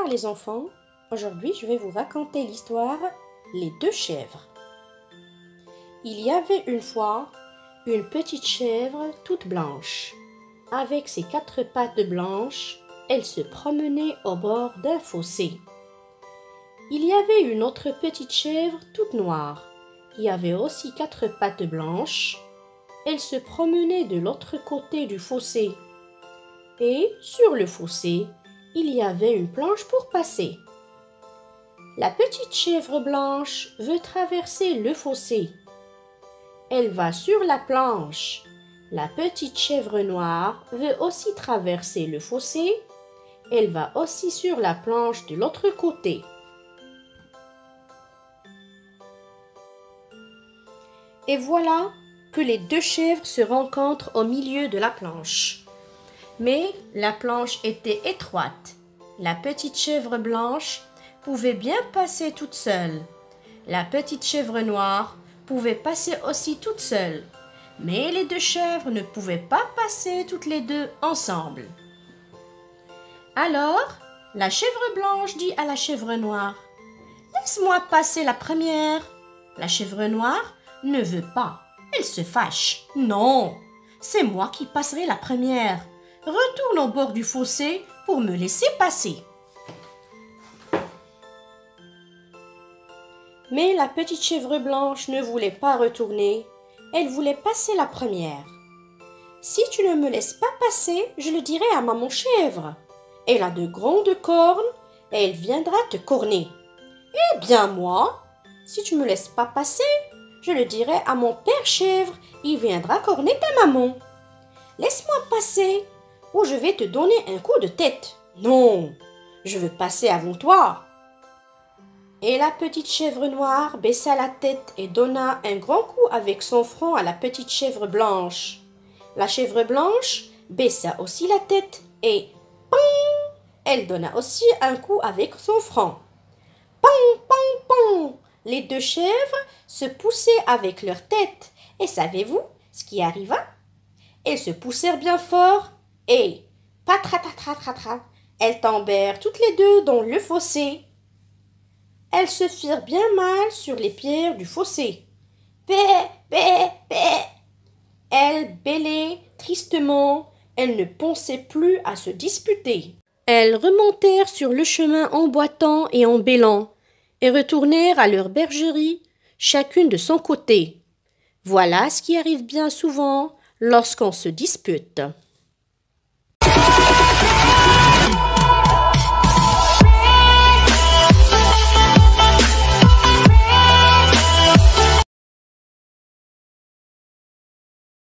Bonsoir les enfants, aujourd'hui je vais vous raconter l'histoire Les deux chèvres. Il y avait une fois une petite chèvre toute blanche. Avec ses 4 pattes blanches, elle se promenait au bord d'un fossé. Il y avait une autre petite chèvre toute noire, qui avait aussi 4 pattes blanches. Elle se promenait de l'autre côté du fossé. Et sur le fossé, il y avait une planche pour passer. La petite chèvre blanche veut traverser le fossé. Elle va sur la planche. La petite chèvre noire veut aussi traverser le fossé. Elle va aussi sur la planche de l'autre côté. Et voilà que les deux chèvres se rencontrent au milieu de la planche. Mais la planche était étroite. La petite chèvre blanche pouvait bien passer toute seule. La petite chèvre noire pouvait passer aussi toute seule. Mais les deux chèvres ne pouvaient pas passer toutes les deux ensemble. Alors, la chèvre blanche dit à la chèvre noire: « Laisse-moi passer la première. » La chèvre noire ne veut pas. Elle se fâche. « Non, c'est moi qui passerai la première. Retourne au bord du fossé pour me laisser passer. » Mais la petite chèvre blanche ne voulait pas retourner. Elle voulait passer la première. « Si tu ne me laisses pas passer, je le dirai à maman chèvre. Elle a de grandes cornes et elle viendra te corner. Eh bien moi, si tu ne me laisses pas passer, je le dirai à mon père chèvre. Il viendra corner ta maman. Laisse-moi passer ou je vais te donner un coup de tête. Non, je veux passer avant toi. » Et la petite chèvre noire baissa la tête et donna un grand coup avec son front à la petite chèvre blanche. La chèvre blanche baissa aussi la tête et pang, elle donna aussi un coup avec son front. Pang, pang, pang. Les deux chèvres se poussaient avec leur tête. Et savez-vous ce qui arriva? Elles se poussèrent bien fort et patratratratra, elles tombèrent toutes les deux dans le fossé. Elles se firent bien mal sur les pierres du fossé. Bé, bé, bé. Elles bêlaient tristement. Elles ne pensaient plus à se disputer. Elles remontèrent sur le chemin en boitant et en bêlant, et retournèrent à leur bergerie, chacune de son côté. Voilà ce qui arrive bien souvent lorsqu'on se dispute.